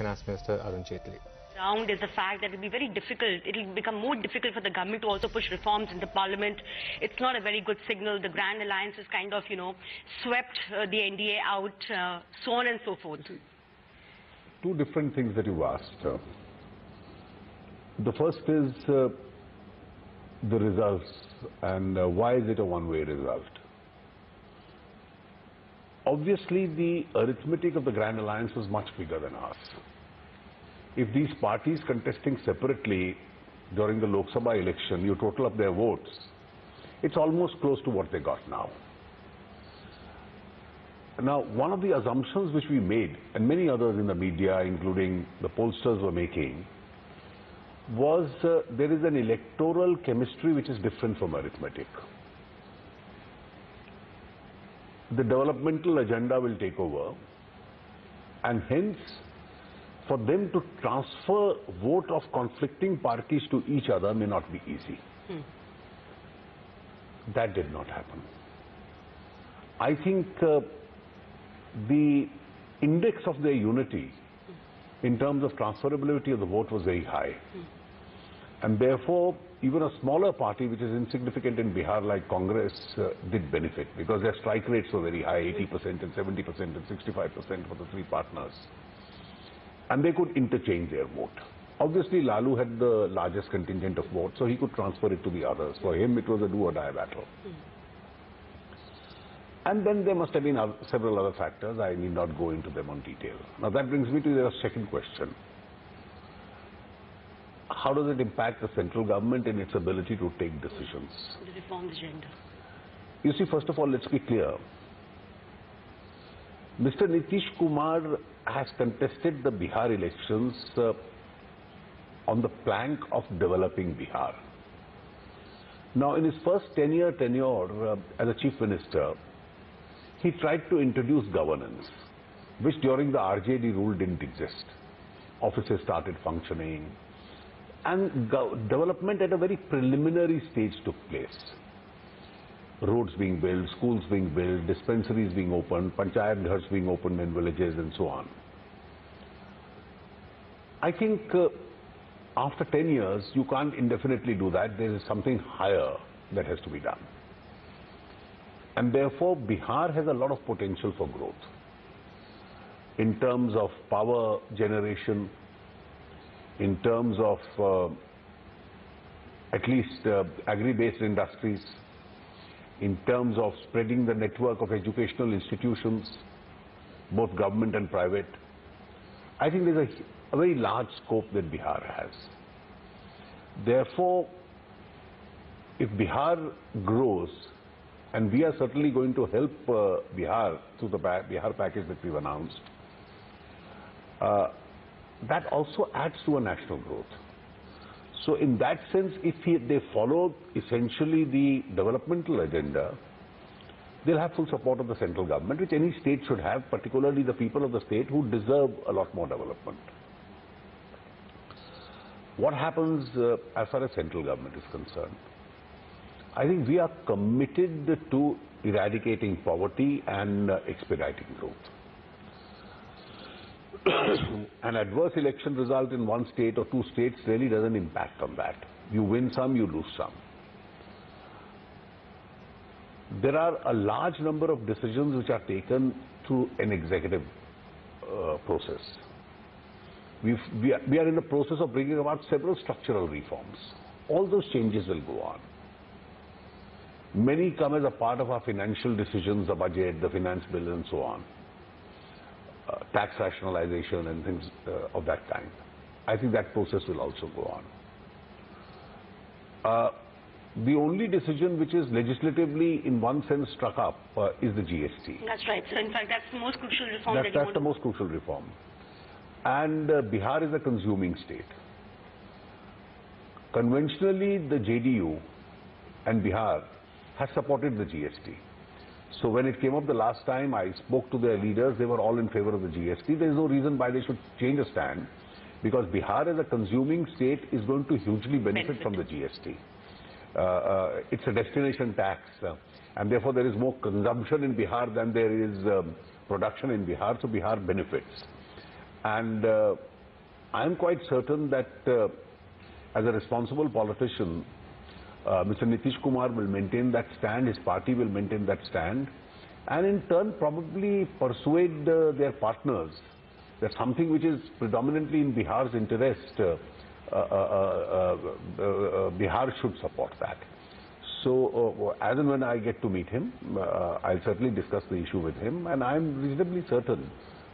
Finance Minister Arun Jaitley. Round is the fact that it will be very difficult. It will become more difficult for the government to also push reforms into Parliament. It's not a very good signal. The Grand Alliance has kind of, swept the NDA out, so on and so forth. Two different things that you asked. The first is the results and why is it a one-way result? Obviously, the arithmetic of the Grand Alliance was much bigger than ours. If these parties contesting separately during the Lok Sabha election, you total up their votes, it's almost close to what they got now. Now, one of the assumptions which we made, and many others in the media, including the pollsters, were making, was there is an electoral chemistry which is different from arithmetic. The developmental agenda will take over, and hence, for them to transfer vote of conflicting parties to each other may not be easy. That did not happen. I think the index of their unity in terms of transferability of the vote was very high. And therefore, even a smaller party which is insignificant in Bihar like Congress did benefit because their strike rates were very high, 80% and 70% and 65% for the three partners. And they could interchange their vote. Obviously, Lalu had the largest contingent of votes, so he could transfer it to the others. For him, it was a do-or-die battle. And then there must have been several other factors. I need not go into them on detail. Now, that brings me to your second question. How does it impact the central government in its ability to take decisions? The reform agenda. You see, first of all, let's be clear. Mr. Nitish Kumar has contested the Bihar elections on the plank of developing Bihar. Now, in his first 10-year tenure as a chief minister, he tried to introduce governance, which during the RJD rule didn't exist. Offices started functioning, and development at a very preliminary stage took place. Roads being built, schools being built, dispensaries being opened, panchayat ghars being opened in villages and so on. I think after 10 years, you can't indefinitely do that. There is something higher that has to be done. And therefore, Bihar has a lot of potential for growth in terms of power generation, in terms of at least agri-based industries, in terms of spreading the network of educational institutions, both government and private. I think there's a very large scope that Bihar has. Therefore, if Bihar grows, and we are certainly going to help Bihar through the Bihar package that we've announced, that also adds to a national growth. So in that sense, if they follow essentially the developmental agenda, they'll have full support of the central government, which any state should have, particularly the people of the state who deserve a lot more development. What happens as far as central government is concerned? I think we are committed to eradicating poverty and expediting growth. An adverse election result in one state or two states really doesn't impact on that. You win some, you lose some. There are a large number of decisions which are taken through an executive process. We are in the process of bringing about several structural reforms. All those changes will go on. Many come as a part of our financial decisions, the budget, the finance bill and so on. Tax rationalization and things of that kind. I think that process will also go on. The only decision which is legislatively in one sense struck up is the GST. That's right. So in fact, that's the most crucial reform. That's the most crucial reform. And Bihar is a consuming state. Conventionally, the JDU and Bihar has supported the GST. So when it came up the last time, I spoke to their leaders, they were all in favor of the GST. There is no reason why they should change a stand, because Bihar as a consuming state is going to hugely benefit from the GST. It's a destination tax, and therefore there is more consumption in Bihar than there is production in Bihar, so Bihar benefits. And I am quite certain that as a responsible politician, Mr. Nitish Kumar will maintain that stand, his party will maintain that stand, and in turn probably persuade their partners that something which is predominantly in Bihar's interest, Bihar should support that. So as and when I get to meet him, I'll certainly discuss the issue with him, and I'm reasonably certain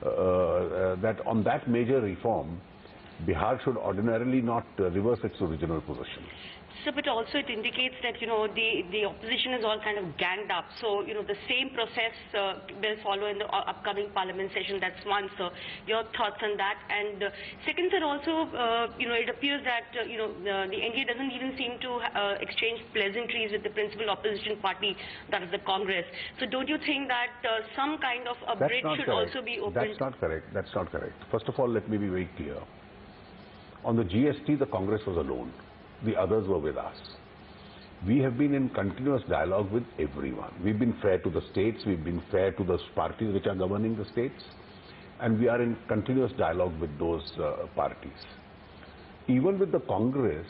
that on that major reform, Bihar should ordinarily not reverse its original position. So, but also it indicates that, you know, the opposition is all kind of ganged up. So, you know, the same process will follow in the upcoming parliament session. That's one. So, your thoughts on that. And second, sir, also, you know, it appears that, you know, the NDA doesn't even seem to exchange pleasantries with the principal opposition party, that is the Congress. So, don't you think that some kind of a bridge should also be opened? That's not correct. That's not correct. First of all, let me be very clear. On the GST, the Congress was alone. The others were with us. We have been in continuous dialogue with everyone. We've been fair to the states, we've been fair to the parties which are governing the states, and we are in continuous dialogue with those parties. Even with the Congress,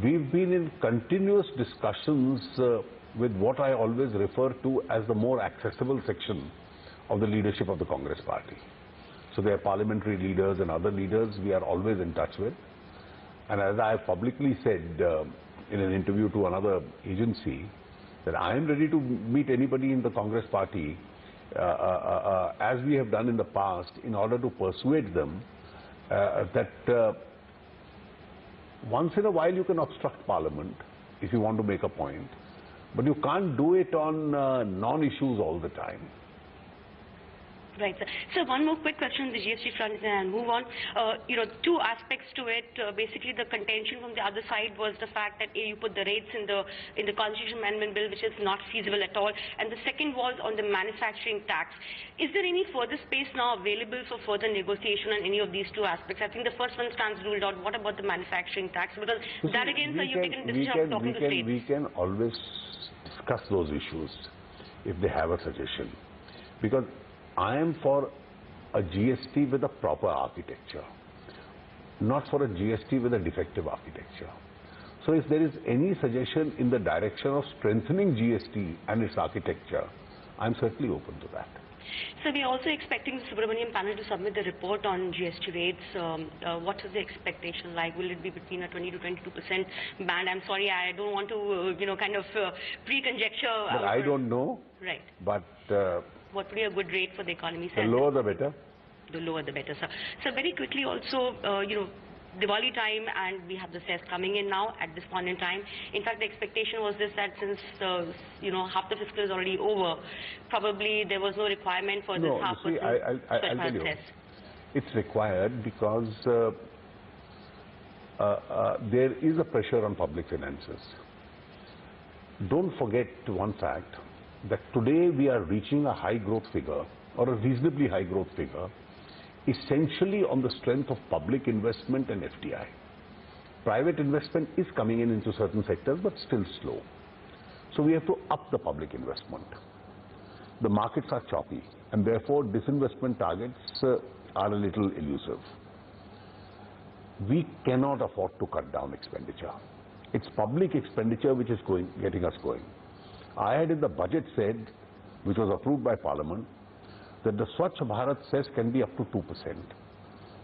we've been in continuous discussions with what I always refer to as the more accessible section of the leadership of the Congress party. So their parliamentary leaders and other leaders we are always in touch with. And as I have publicly said in an interview to another agency, that I am ready to meet anybody in the Congress party as we have done in the past in order to persuade them that once in a while you can obstruct Parliament if you want to make a point, but you can't do it on non-issues all the time. Right, sir. So one more quick question on the GST front and I'll move on. You know, two aspects to it. Basically, the contention from the other side was the fact that you put the rates in the Constitution Amendment Bill, which is not feasible at all. And the second was on the manufacturing tax. Is there any further space now available for further negotiation on any of these two aspects? I think the first one stands ruled out. What about the manufacturing tax? Because that again, sir, you've taken a decision of talking to states. We can always discuss those issues if they have a suggestion. Because I am for a GST with a proper architecture, not for a GST with a defective architecture. So if there is any suggestion in the direction of strengthening GST and its architecture, I'm certainly open to that. So we are also expecting the Subramanian panel to submit the report on GST rates. What is the expectation like? Will it be between a 20 to 22% band? I'm sorry, I don't want to, you know, kind of pre-conjecture. But I don't know. Right. But what would be a good rate for the economy? The lower the better. The lower the better, sir. So very quickly also, you know, Diwali time and we have the cess coming in now at this point in time. In fact, the expectation was this, that since, you know, half the fiscal is already over, probably there was no requirement for this half percent. I'll tell you, it's required because there is a pressure on public finances. Don't forget one fact, that today we are reaching a high growth figure or a reasonably high growth figure essentially on the strength of public investment and FDI. Private investment is coming in into certain sectors but still slow. So we have to up the public investment. The markets are choppy and therefore disinvestment targets are a little elusive. We cannot afford to cut down expenditure. It's public expenditure which is getting us going. I had in the budget said, which was approved by Parliament, that the Swachh Bharat cess can be up to 2%.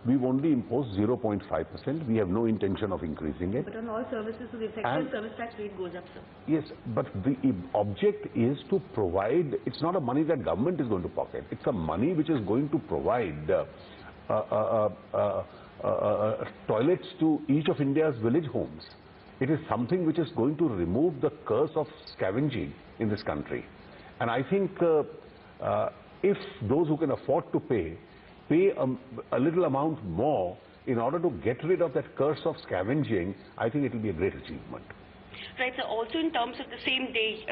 We've only imposed 0.5%. We have no intention of increasing it. But on all services, so the effective service tax rate goes up, sir. Yes, but the object is to provide, it's not a money that government is going to pocket. It's a money which is going to provide toilets to each of India's village homes. It is something which is going to remove the curse of scavenging in this country. And I think if those who can afford to pay a little amount more in order to get rid of that curse of scavenging, I think it will be a great achievement. Right, so also in terms of the same day,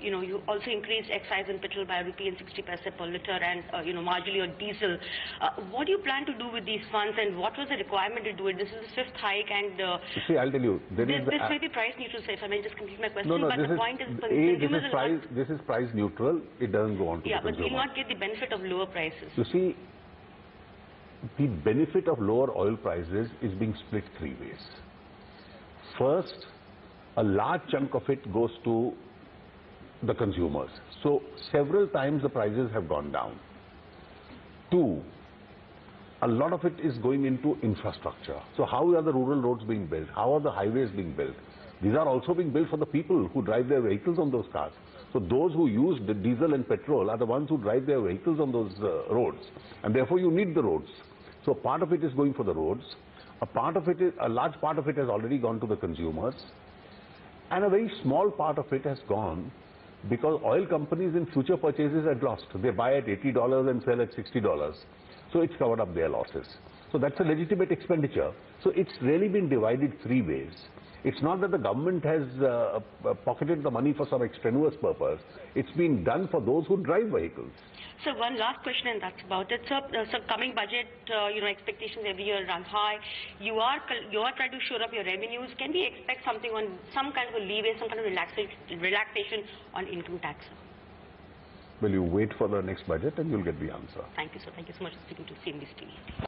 you know, you also increased excise and petrol by ₹1.60 per litre and, you know, marginally on diesel. What do you plan to do with these funds and what was the requirement to do it? This is the fifth hike and... See, I'll tell you. This may be price neutral, sir, if I may just complete my question. No, but the point is... This is price neutral. It doesn't go on to the consumer. But we'll not get the benefit of lower prices. You see, the benefit of lower oil prices is being split three ways. First, a large chunk of it goes to the consumers. So several times the prices have gone down. Two, a lot of it is going into infrastructure. So how are the rural roads being built? How are the highways being built? These are also being built for the people who drive their vehicles on those cars. So those who use the diesel and petrol are the ones who drive their vehicles on those roads. And therefore you need the roads. So part of it is going for the roads. A large part of it has already gone to the consumers. And a very small part of it has gone because oil companies in future purchases had lost. They buy at $80 and sell at $60. So it's covered up their losses. So that's a legitimate expenditure. So it's really been divided three ways. It's not that the government has pocketed the money for some extraneous purpose. It's been done for those who drive vehicles. So one last question, and that's about it. So coming budget, expectations every year run high. You are trying to shore up your revenues. Can we expect something on some kind of a leeway, some kind of relaxation on income tax? Well, you wait for the next budget and you'll get the answer. Thank you, sir. Thank you so much for speaking to CNBC TV.